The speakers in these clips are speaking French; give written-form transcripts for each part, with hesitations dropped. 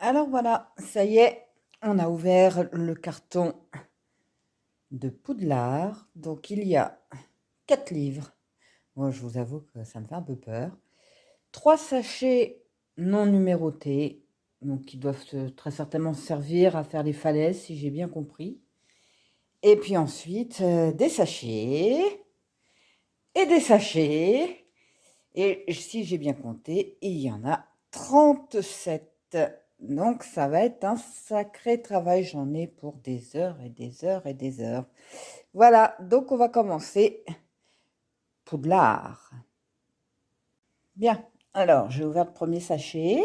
Alors voilà, ça y est, on a ouvert le carton de Poudlard. Donc il y a 4 livres. Moi, je vous avoue que ça me fait un peu peur. 3 sachets non numérotés, donc qui doivent très certainement servir à faire les falaises, si j'ai bien compris. Et puis ensuite, des sachets et des sachets. Et si j'ai bien compté, il y en a 37. Donc ça va être un sacré travail. J'en ai pour des heures et des heures et des heures. Voilà, donc on va commencer. Poudlard. Bien, alors j'ai ouvert le premier sachet.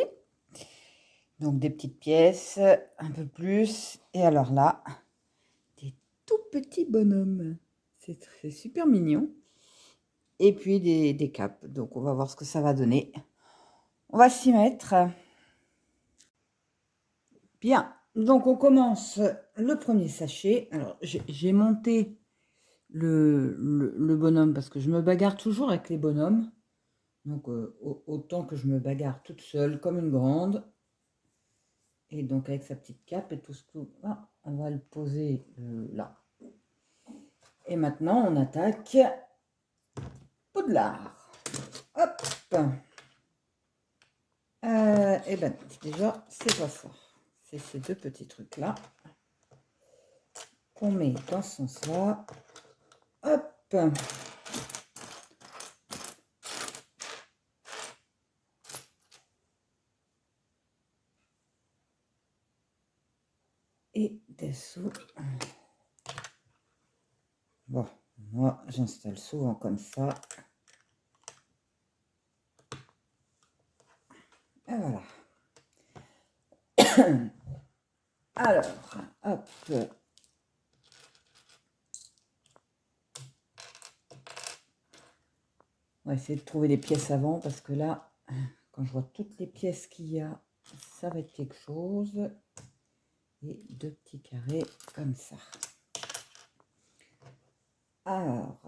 Donc des petites pièces, un peu plus. Et alors là, des tout petits bonhommes. C'est super mignon. Et puis des capes. Donc on va voir ce que ça va donner. On va s'y mettre. Bien, donc on commence le premier sachet. Alors j'ai monté le bonhomme parce que je me bagarre toujours avec les bonhommes. Donc autant que je me bagarre toute seule comme une grande. Et donc avec sa petite cape et tout ce que... Ah, on va le poser là. Et maintenant on attaque Poudlard. Hop. Et ben déjà c'est pas ça. C'est ces deux petits trucs là qu'on met dans ce sens là. Hop. Et dessous. Bon, moi j'installe souvent comme ça. Et voilà. Alors, hop. On va essayer de trouver les pièces avant parce que là, quand je vois toutes les pièces qu'il y a, ça va être quelque chose. Et deux petits carrés comme ça. Alors,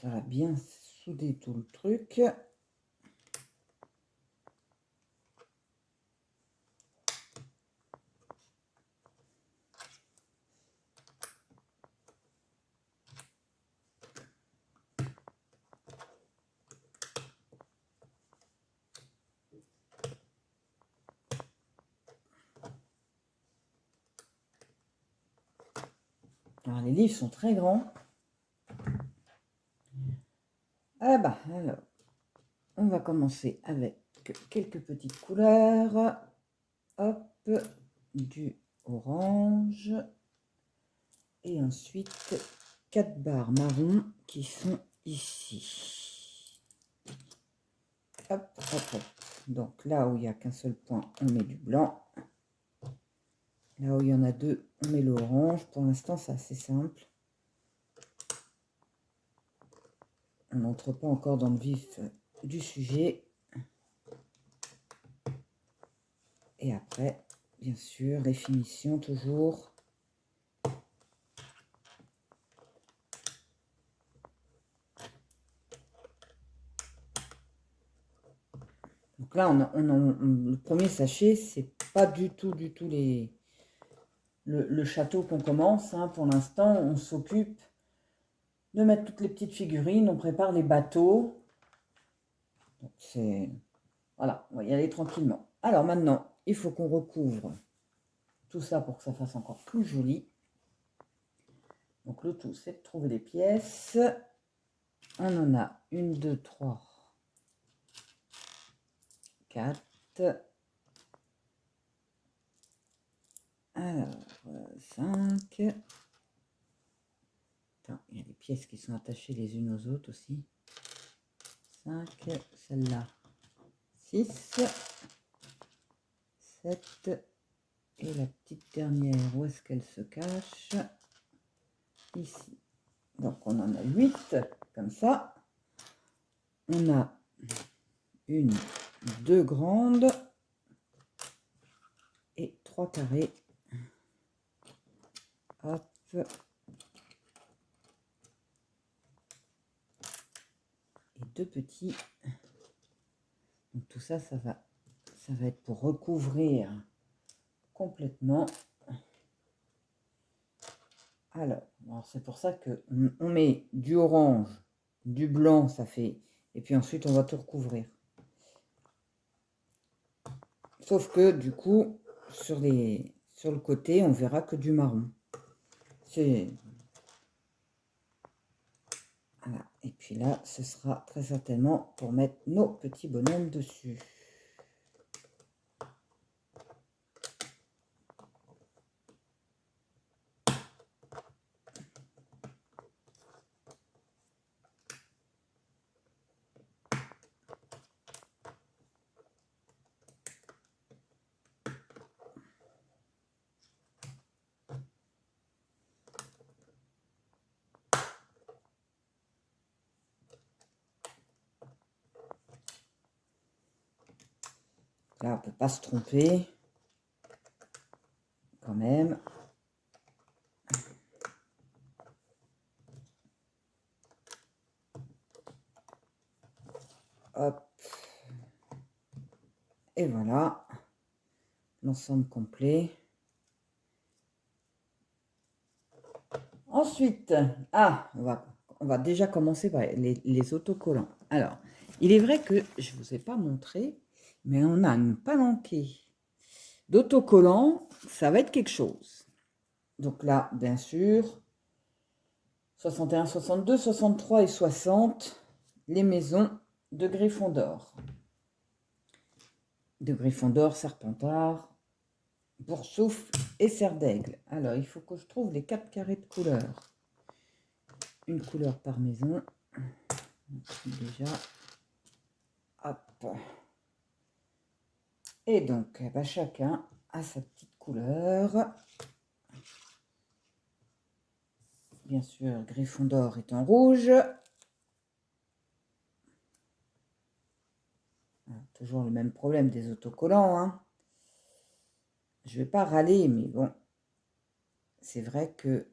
ça va bien souder tout le truc. Alors, les livres sont très grands. Ah bah, alors, on va commencer avec quelques petites couleurs. Hop, du orange. Et ensuite, 4 barres marron qui sont ici. Hop, hop, hop. Donc là où il n'y a qu'un seul point, on met du blanc. Là où il y en a deux, on met l'orange. Pour l'instant, c'est assez simple. On n'entre pas encore dans le vif du sujet. Et après, bien sûr, les finitions toujours. Donc là, le premier sachet, c'est pas du tout le château qu'on commence. Hein. Pour l'instant, on s'occupe de mettre toutes les petites figurines, on prépare les bateaux. Donc c'est... Voilà, on va y aller tranquillement. Alors maintenant, il faut qu'on recouvre tout ça pour que ça fasse encore plus joli. Donc le tout, c'est de trouver les pièces. On en a 1, 2, 3, 4. Alors, 5. Attends, il y a des pièces qui sont attachées les unes aux autres aussi. 5, celle-là. 6, 7. Et la petite dernière, où est-ce qu'elle se cache? Ici. Donc on en a 8, comme ça. On a 1, 2 grandes et 3 carrés. Hop. Et 2 petits. Donc tout ça, ça va être pour recouvrir complètement. Alors c'est pour ça que on met du orange, du blanc, ça fait, et puis ensuite on va tout recouvrir. Sauf que du coup, sur le côté, on verra que du marron. Voilà. Et puis là, ce sera très certainement pour mettre nos petits bonhommes dessus. Là, on ne peut pas se tromper, quand même. Hop. Et voilà. L'ensemble complet. Ensuite, on va déjà commencer par les autocollants. Alors, il est vrai que je ne vous ai pas montré, mais on a ne pas manqué d'autocollants. Ça va être quelque chose. Donc là, bien sûr, 61, 62, 63 et 60, les maisons de Gryffondor. De Gryffondor, Serpentard, Boursoufle et Serre d'Aigle. Alors, il faut que je trouve les 4 carrés de couleurs. Une couleur par maison. Déjà. Hop. Et donc, chacun a sa petite couleur. Bien sûr, Gryffondor est en rouge. Toujours le même problème des autocollants, hein. Je vais pas râler, mais bon, c'est vrai que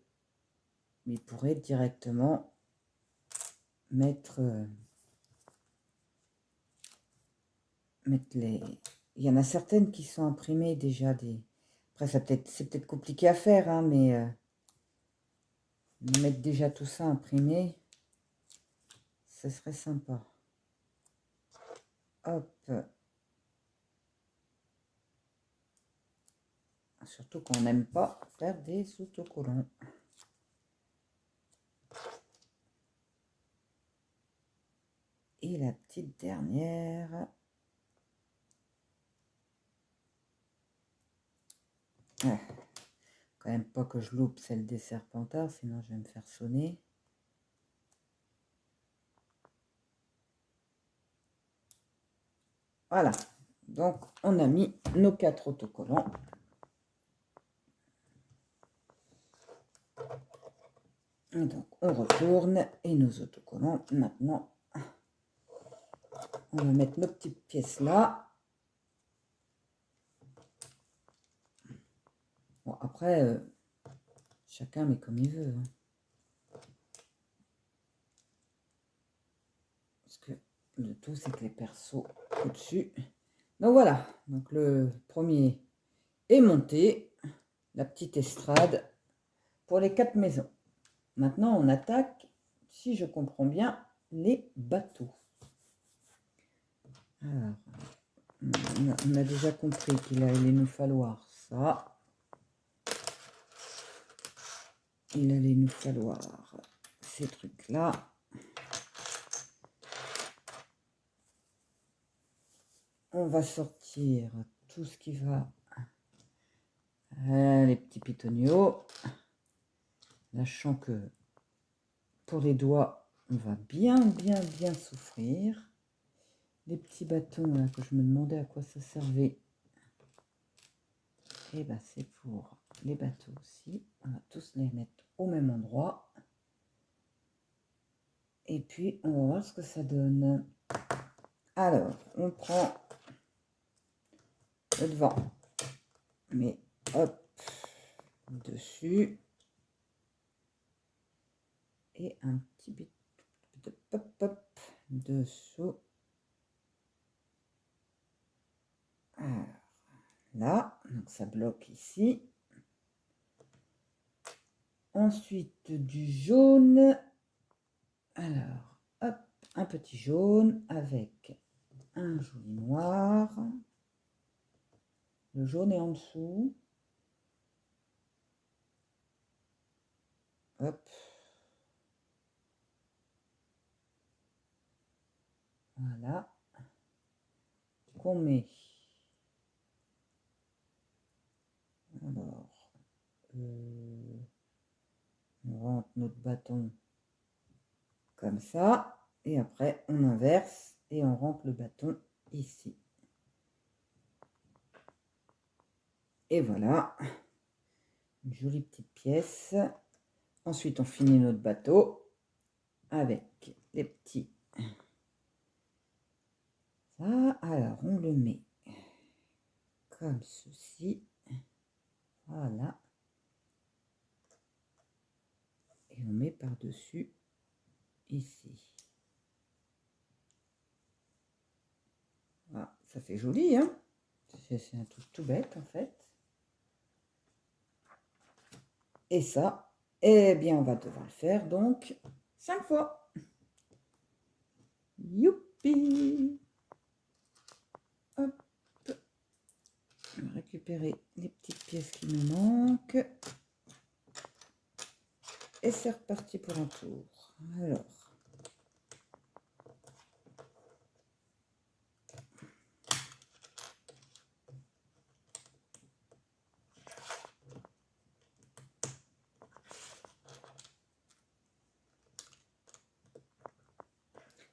il pourrait directement mettre les... Il y en a certaines qui sont imprimées déjà des... Après, c'est peut-être compliqué à faire, hein, mais mettre déjà tout ça imprimé, ce serait sympa. Hop. Surtout qu'on n'aime pas faire des autocollants. Et la petite dernière. Ah, quand même pas que je loupe celle des Serpentards, sinon je vais me faire sonner. Voilà. Donc, on a mis nos 4 autocollants. Et donc, on retourne. Et nos autocollants, maintenant, on va mettre nos petites pièces là. Bon, après, chacun met comme il veut. Hein. Parce que le tout, c'est que les persos au-dessus. Donc voilà. Donc le premier est monté. La petite estrade pour les 4 maisons. Maintenant, on attaque, si je comprends bien, les bateaux. Alors, on a déjà compris qu'il allait nous falloir ça. Il allait nous falloir ces trucs-là. On va sortir tout ce qui va... les petits pitonios. Sachant que pour les doigts, on va bien souffrir. Les petits bâtons là que je me demandais à quoi ça servait. Et ben c'est pour les bateaux aussi. On va tous les mettre au même endroit. Et puis on va voir ce que ça donne. Alors, on prend le devant. Mais hop, dessus. Et un petit bit de pop dessous. Alors, là, donc ça bloque ici. Ensuite, du jaune. Alors, hop, un petit jaune avec un joli noir. Le jaune est en dessous. Hop. Voilà. Qu'on met. Alors, on rentre notre bâton comme ça. Et après, on inverse et on rentre le bâton ici. Et voilà. Une jolie petite pièce. Ensuite, on finit notre bateau avec les petits. Ça, alors, on le met comme ceci. Voilà. Et on met par-dessus ici. Voilà, ça fait joli, hein? C'est un truc tout bête, en fait. Et ça, eh bien, on va devoir le faire, donc, 5 fois. Youpi! Hop. Je vais récupérer les petites pièces qui me manquent. Et c'est reparti pour un tour. Alors.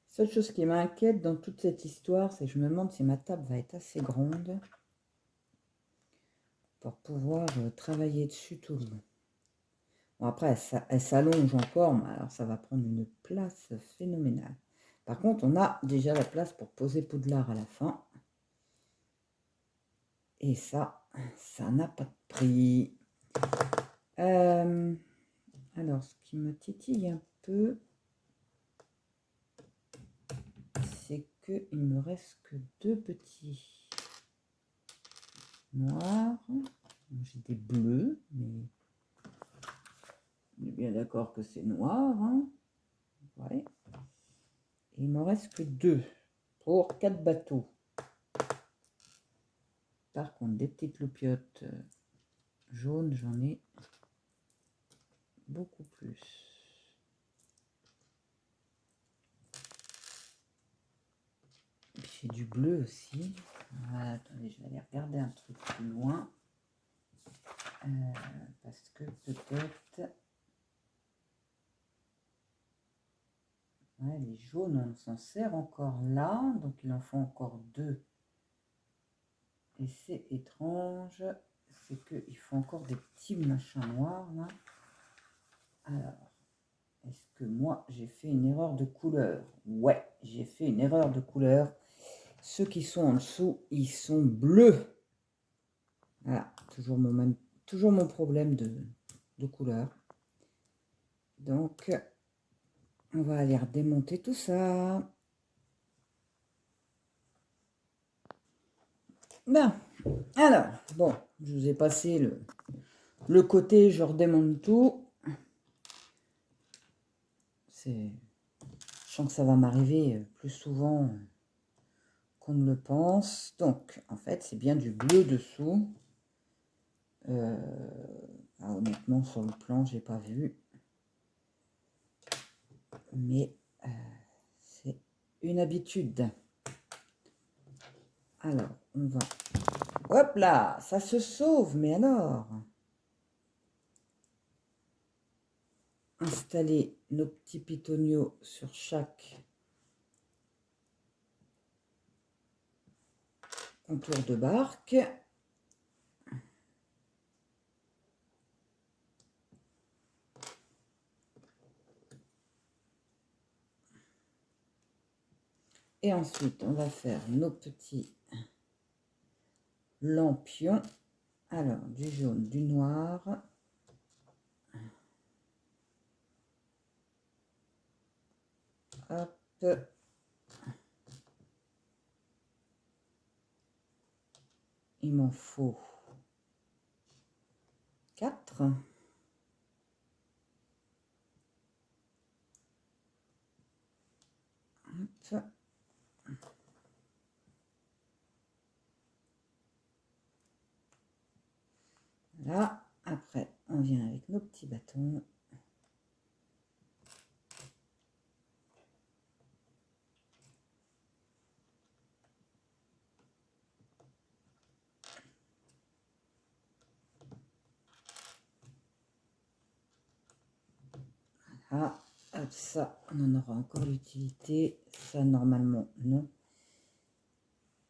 Seule chose qui m'inquiète dans toute cette histoire, c'est que je me demande si ma table va être assez grande pour pouvoir travailler dessus tout le long. Bon, après, elle s'allonge encore, mais alors ça va prendre une place phénoménale. Par contre, on a déjà la place pour poser Poudlard à la fin. Et ça n'a pas de prix. Alors, ce qui me titille un peu, c'est qu'il me reste que 2 petits noirs. J'ai des bleus, mais on est bien d'accord que c'est noir. Hein. Ouais. Et il me reste que 2 pour 4 bateaux. Par contre, des petites loupiottes jaunes, j'en ai beaucoup plus. J'ai du bleu aussi. Voilà, attendez, je vais aller regarder un truc plus loin. Parce que peut-être... Ouais, les jaunes, on s'en sert encore là. Donc, il en faut encore 2. Et c'est étrange. C'est qu'il faut encore des petits machins noirs, là. Alors, est-ce que moi, j'ai fait une erreur de couleur? Ouais, j'ai fait une erreur de couleur. Ceux qui sont en dessous, ils sont bleus. Voilà, toujours mon problème de couleur. Donc, on va aller redémonter tout ça. Bien. Alors, bon, je vous ai passé le côté, je redémonte tout. Je sens que ça va m'arriver plus souvent qu'on ne le pense. Donc, en fait, c'est bien du bleu dessous. Honnêtement, sur le plan, j'ai pas vu. Mais c'est une habitude. Alors, on va... Hop là, ça se sauve, mais alors... Installer nos petits pitonios sur chaque contour de barque. Et ensuite, on va faire nos petits lampions. Alors, du jaune, du noir. Hop. il m'en faut 4. Hop. Voilà. Après, on vient avec nos petits bâtons. Voilà. Hop, ça, on en aura encore l'utilité. Ça, normalement, non.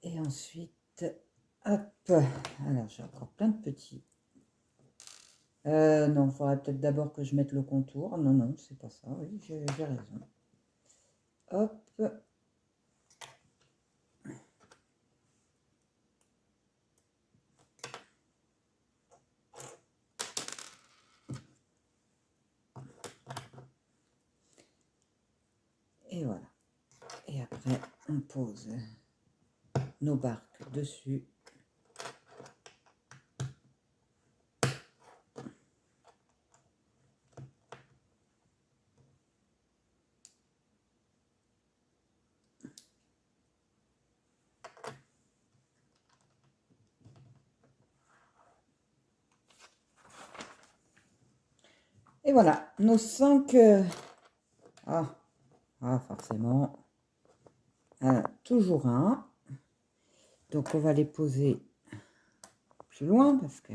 Et ensuite, hop. Alors, j'ai encore plein de petits. Non, il faudrait peut-être d'abord que je mette le contour. Non, non, c'est pas ça. Oui, j'ai raison. Hop. Et voilà. Et après, on pose nos barques dessus. Et voilà, nos 5... forcément. Toujours un. Donc, on va les poser plus loin parce que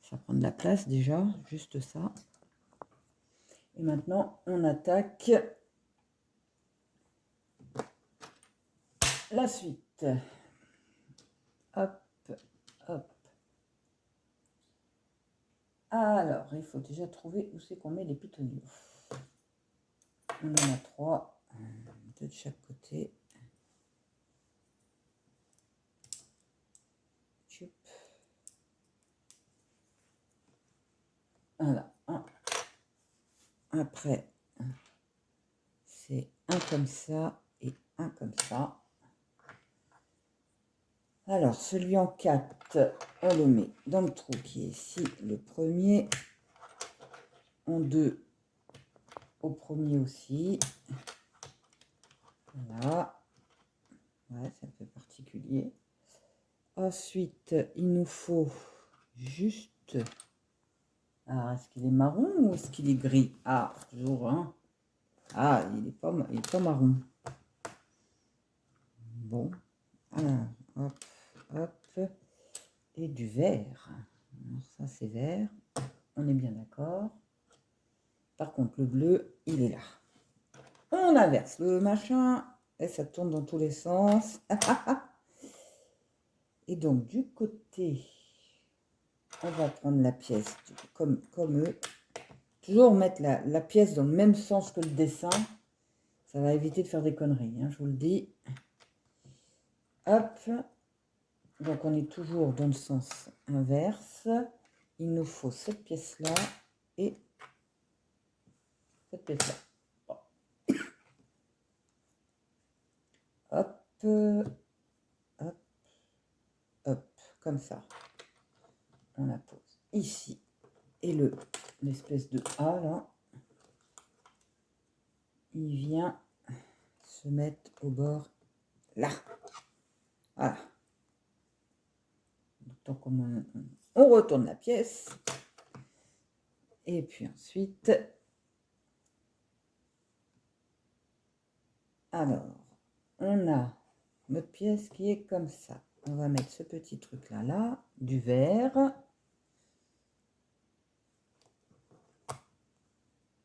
ça prend de la place déjà, juste ça. Et maintenant, on attaque la suite. Hop, hop. Alors, il faut déjà trouver où c'est qu'on met les pitonios. On en a 3, 2 de chaque côté. Tchoup. Voilà, un. Après, c'est un comme ça et un comme ça. Alors, celui en 4, on le met dans le trou qui est ici, le premier. En 2, au premier aussi. Voilà. Ouais, c'est un peu particulier. Ensuite, il nous faut juste... Alors, est-ce qu'il est marron ou est-ce qu'il est gris? Ah, toujours, hein. Ah, il est pas marron. Bon. Alors, hop, hop. Et du vert. Alors, ça, c'est vert. On est bien d'accord. Par contre, le bleu, il est là. On inverse le machin. Et ça tourne dans tous les sens. Et donc, du côté, on va prendre la pièce comme eux. Toujours mettre la pièce dans le même sens que le dessin. Ça va éviter de faire des conneries, hein, je vous le dis. Hop. Donc, on est toujours dans le sens inverse. Il nous faut cette pièce-là et cette pièce-là. Hop. Hop. Hop. Comme ça. On la pose ici. Et l'espèce de A, là, il vient se mettre au bord là. Voilà. Donc on retourne la pièce. Et puis ensuite, alors, on a notre pièce qui est comme ça. On va mettre ce petit truc là, du vert.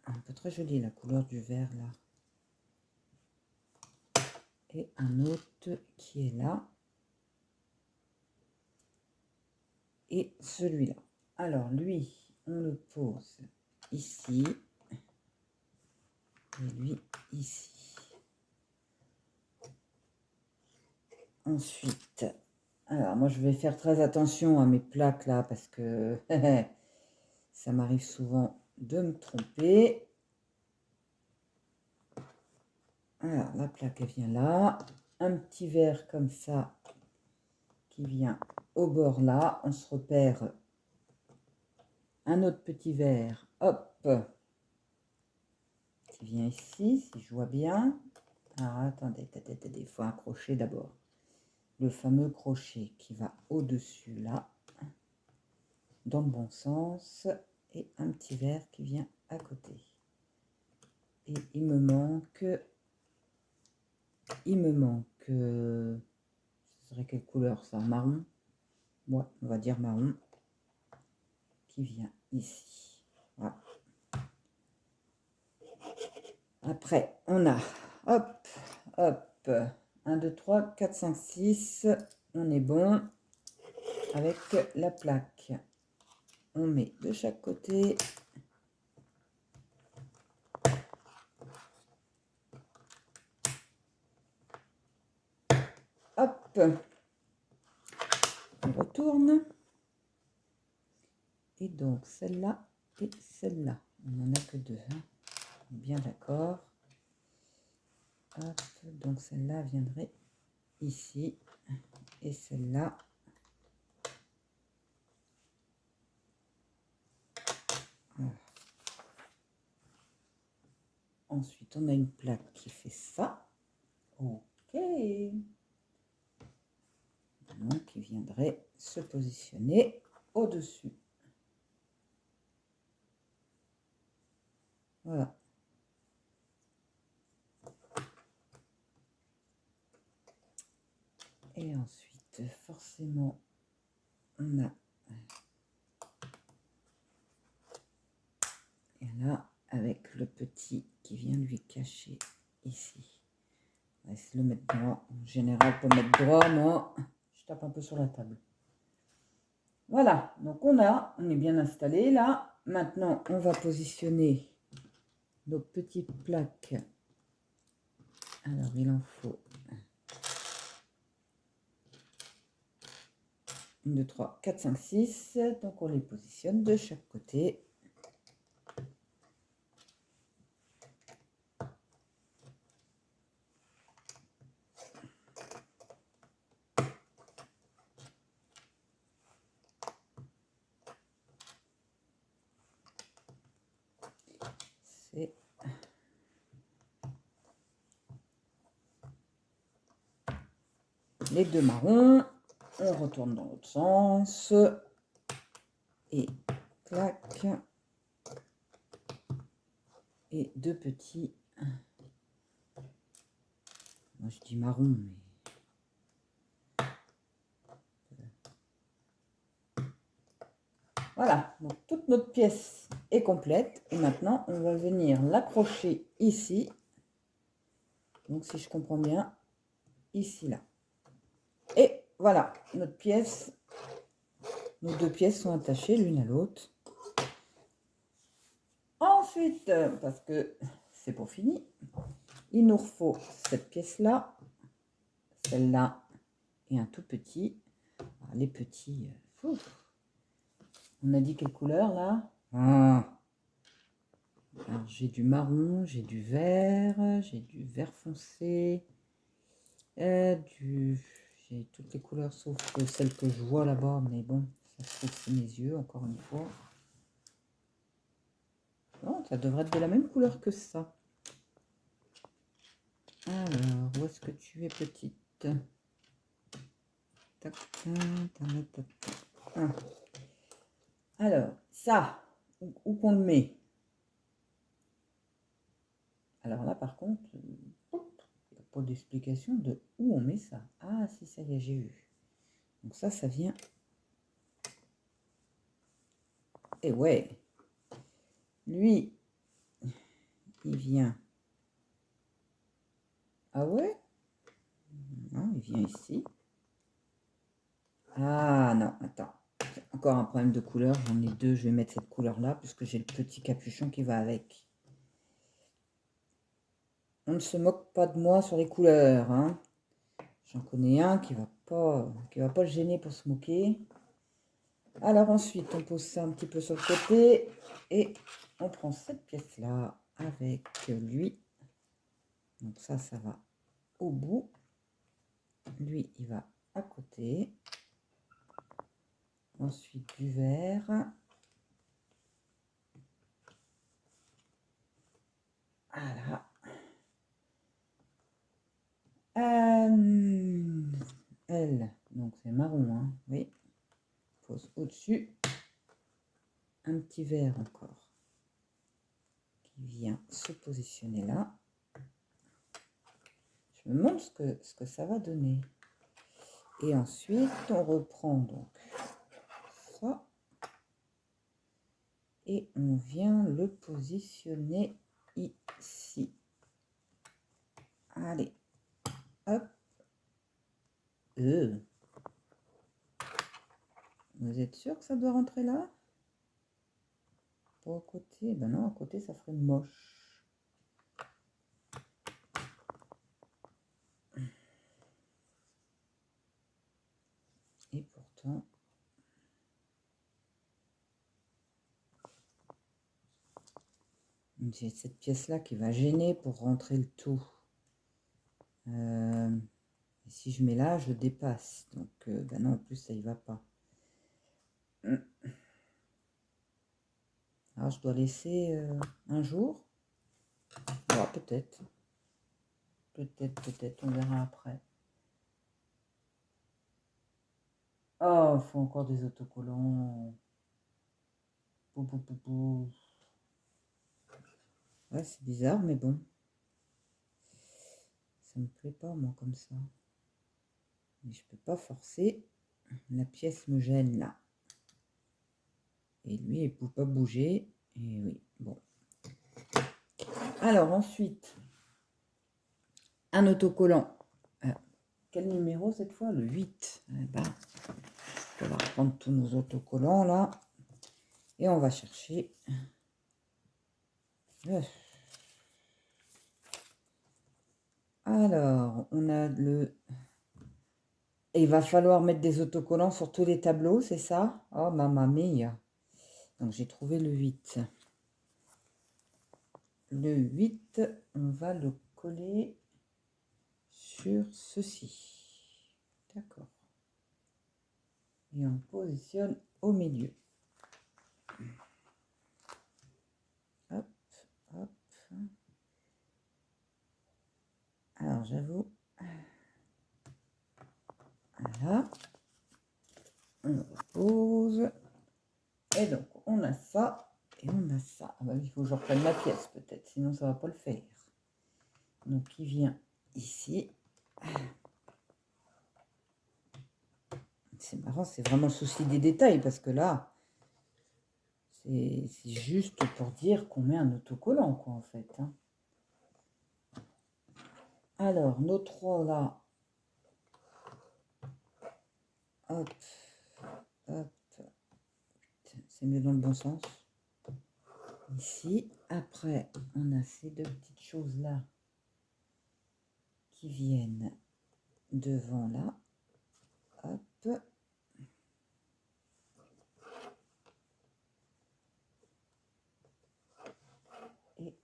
Un peu très joli la couleur du vert là. Et un autre qui est là. Et celui-là. Alors lui, on le pose ici. Et lui ici. Ensuite, alors moi je vais faire très attention à mes plaques là parce que ça m'arrive souvent de me tromper. Alors la plaque elle vient là, un petit verre comme ça qui vient au bord là. On se repère un autre petit vert, hop, qui vient ici, si je vois bien. Alors, attendez, il faut un crochet d'abord. Le fameux crochet qui va au-dessus là, dans le bon sens, et un petit vert qui vient à côté. Et il me manque, ce serait quelle couleur ça? Marron? Ouais, on va dire marron, qui vient ici. Voilà. Après, on a, hop, hop, 1, 2, 3, 4, 5, 6. On est bon avec la plaque. On met de chaque côté. Hop, on retourne. Et donc, celle-là et celle-là. On n'en a que deux. Hein. On est bien d'accord. Hop, donc celle-là viendrait ici. Et celle-là. Voilà. Ensuite, on a une plaque qui fait ça. Ok. Donc, qui viendrait se positionner au-dessus. Voilà. Et ensuite, forcément, on a... Et là, avec le petit qui vient lui cacher ici. On va essayer de le mettre droit. En général, pour mettre droit, moi, je tape un peu sur la table. Voilà, donc on est bien installé là. Maintenant, on va positionner nos petites plaques. Alors, il en faut 1, 2, 3, 4, 5, 6. Donc, on les positionne de chaque côté. C'est les deux marrons. On retourne dans l'autre sens. Et clac. Et deux petits. Moi, je dis marron, mais... Voilà, donc toute notre pièce est complète. Et maintenant, on va venir l'accrocher ici. Donc, si je comprends bien, ici, là. Et voilà, notre pièce, nos deux pièces sont attachées l'une à l'autre. Ensuite, parce que c'est pour finir, il nous faut cette pièce-là, celle-là et un tout petit. Alors, les petits, on a dit quelle couleur là? Alors, j'ai du marron, j'ai du vert foncé, j'ai toutes les couleurs sauf celles que je vois là-bas, mais bon, ça se trouve c'est mes yeux, encore une fois. Non, ça devrait être de la même couleur que ça. Alors, où est-ce que tu es, petite? Tac, tac, tac, tac. Ah. Alors, ça, où qu'on le met? Alors là, par contre, il n'y a pas d'explication de où on met ça. Ah, si, ça y est, j'ai vu. Donc ça vient... Et ouais, lui, il vient... Ah ouais? Non, il vient ici. Ah non, attends. Encore un problème de couleur. J'en ai deux. Je vais mettre cette couleur-là puisque j'ai le petit capuchon qui va avec. On ne se moque pas de moi sur les couleurs. Hein. J'en connais un qui va pas le gêner pour se moquer. Alors ensuite, on pose ça un petit peu sur le côté. Et on prend cette pièce-là avec lui. Donc ça va au bout. Lui, il va à côté. ensuite du vert. Voilà. Elle, donc c'est marron, hein, oui. Pose au-dessus. Un petit vert encore qui vient se positionner là. Je me demande ce que ça va donner. Et ensuite, on reprend donc ça. Et on vient le positionner ici. Allez, hop. Vous êtes sûr que ça doit rentrer là? Pas à côté? Ben non, à côté, ça ferait moche. Et pourtant... j'ai cette pièce-là qui va gêner pour rentrer le tout. Et si je mets là, je dépasse. Donc, ben non, en plus, ça y va pas. Alors, je dois laisser un jour. Bon, peut-être. Peut-être, on verra après. Oh, il faut encore des autocollants. Ouais, c'est bizarre, mais bon. Ça me plaît pas, moi, comme ça. Mais je peux pas forcer. La pièce me gêne, là. Et lui, il ne peut pas bouger. Et oui, bon. Alors, ensuite, un autocollant. Quel numéro, cette fois? Le 8. Eh ben, on va reprendre tous nos autocollants, là. Et on va chercher... Alors, on a le... Et il va falloir mettre des autocollants sur tous les tableaux, c'est ça? Oh, mamma mia. Donc, j'ai trouvé le 8. Le 8, on va le coller sur ceci. D'accord. Et on positionne au milieu. Hop, hop. Alors, j'avoue... Voilà. On repose. Et donc, on a ça et on a ça. Ah bah, il faut que je reprenne ma pièce peut-être, sinon ça ne va pas le faire. Donc, il vient ici. C'est marrant, c'est vraiment le souci des détails parce que là, c'est juste pour dire qu'on met un autocollant, quoi, en fait. Hein. Alors, nos trois là. Hop, hop. C'est mieux dans le bon sens. Ici. Après, on a ces deux petites choses-là qui viennent devant là. Hop. Et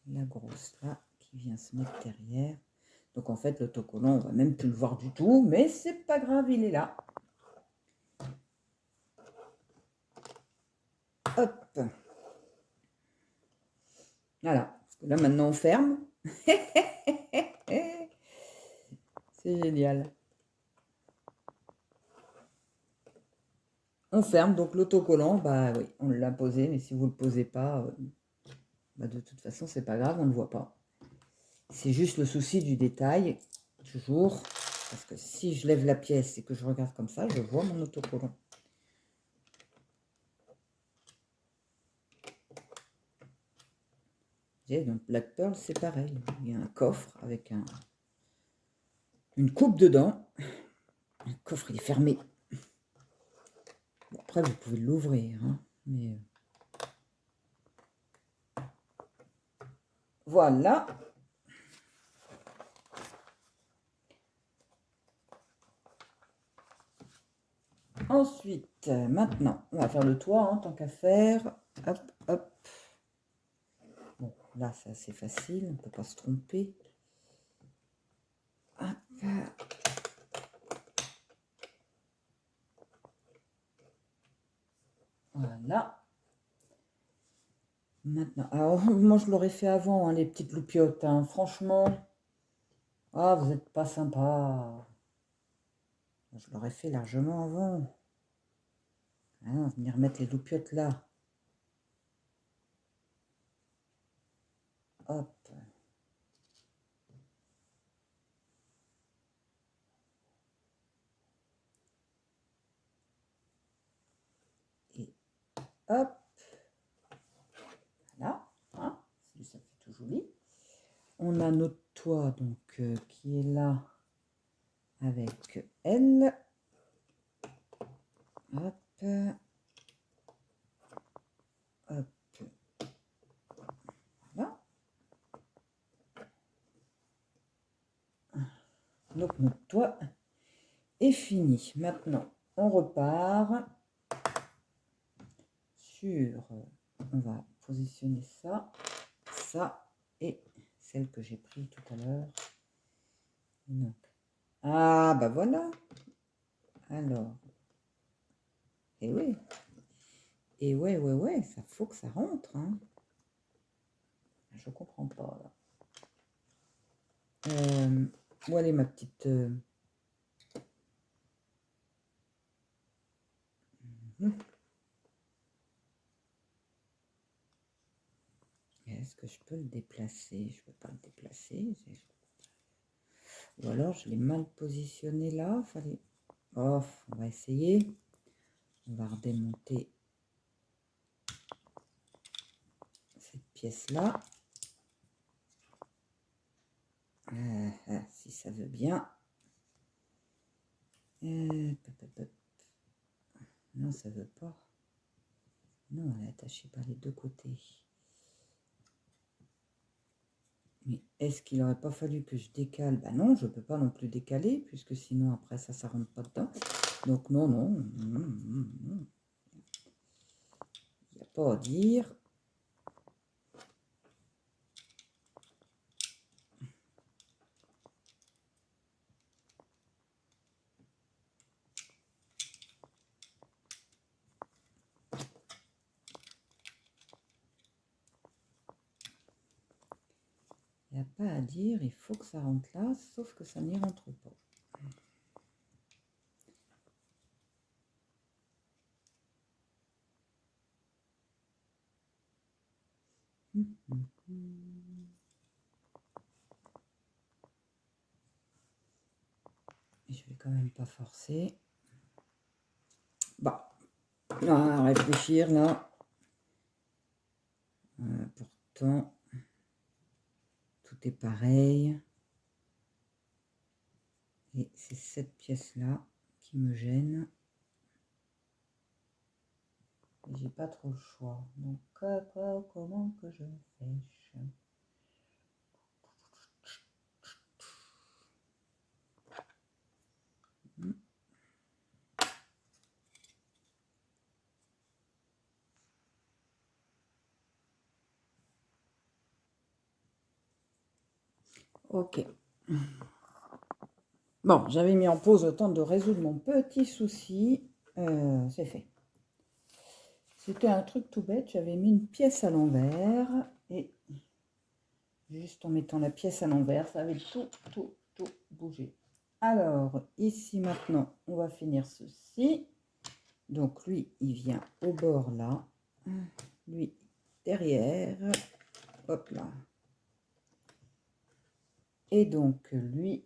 la grosse là qui vient se mettre derrière. Donc en fait, l'autocollant, on va même plus le voir du tout, mais c'est pas grave, il est là. Hop. Voilà. Parce que là, maintenant, on ferme. C'est génial. On ferme, donc l'autocollant, bah oui, on l'a posé, mais si vous ne le posez pas, bah, de toute façon, c'est pas grave, on ne le voit pas. C'est juste le souci du détail, toujours, parce que si je lève la pièce et que je regarde comme ça, je vois mon autocollant. Et donc Black Pearl, c'est pareil, il y a un coffre avec une coupe dedans. Le coffre, il est fermé. Bon, après, vous pouvez l'ouvrir, hein, mais... Voilà. Ensuite, maintenant, on va faire le toit, hein, tant qu'à faire. Hop, hop. Bon, là, c'est assez facile, on ne peut pas se tromper. Hop. Voilà. Maintenant, alors moi je l'aurais fait avant, hein, les petites loupiottes, hein. Franchement, ah, vous n'êtes pas sympa. Je l'aurais fait largement avant. Ah, venir mettre les loupiottes là. Hop. Et hop. Voilà. Hein, ça fait tout joli. On a notre toit donc qui est là avec elle. Hop. Hop. Voilà. Donc notre toit est fini. Maintenant, on repart sur... On va positionner ça, ça et celle que j'ai prise tout à l'heure. Donc, ah, bah voilà. Alors, et oui. Et ouais, ça faut que ça rentre, hein. Je comprends pas, là. Où elle est ma petite... Est-ce que je peux le déplacer? Je peux pas le déplacer. Ou alors, je l'ai mal positionné là. Fallait... Oh, on va essayer. On va redémonter cette pièce-là. Si ça veut bien. Non, ça veut pas. Non, elle est attachée par les deux côtés. Mais est-ce qu'il n'aurait pas fallu que je décale? Ben non, je ne peux pas non plus décaler, puisque sinon après ça ne rentre pas dedans. Donc non. Il n'y a pas à dire. Il n'y a pas à dire, il faut que ça rentre là, sauf que ça n'y rentre pas. Et je vais quand même pas forcer. Bon, à réfléchir là. Pourtant, tout est pareil. Et c'est cette pièce-là qui me gêne. J'ai pas trop le choix. Donc, comment que je fais? Ok. Bon, j'avais mis en pause le temps de résoudre mon petit souci. C'est fait. C'était un truc tout bête. J'avais mis une pièce à l'envers. Et juste en mettant la pièce à l'envers, ça avait tout bougé. Alors, ici maintenant, on va finir ceci. Donc, lui, il vient au bord là. Lui, derrière. Hop là. Et donc, lui,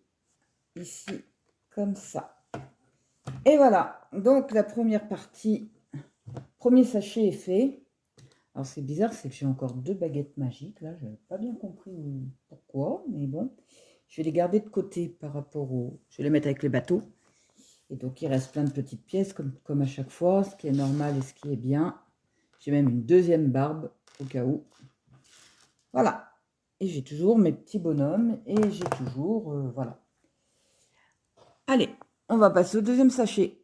ici, comme ça. Et voilà. Donc, la première partie, premier sachet est fait. Alors, c'est bizarre, c'est que j'ai encore 2 baguettes magiques. Là, je n'ai pas bien compris pourquoi, mais bon. Je vais les garder de côté par rapport au... Je vais les mettre avec les bateaux. Et donc, il reste plein de petites pièces, comme à chaque fois, ce qui est normal et ce qui est bien. J'ai même une deuxième barbe, au cas où. Voilà. Et j'ai toujours mes petits bonhommes, et j'ai toujours... voilà. Allez, on va passer au deuxième sachet.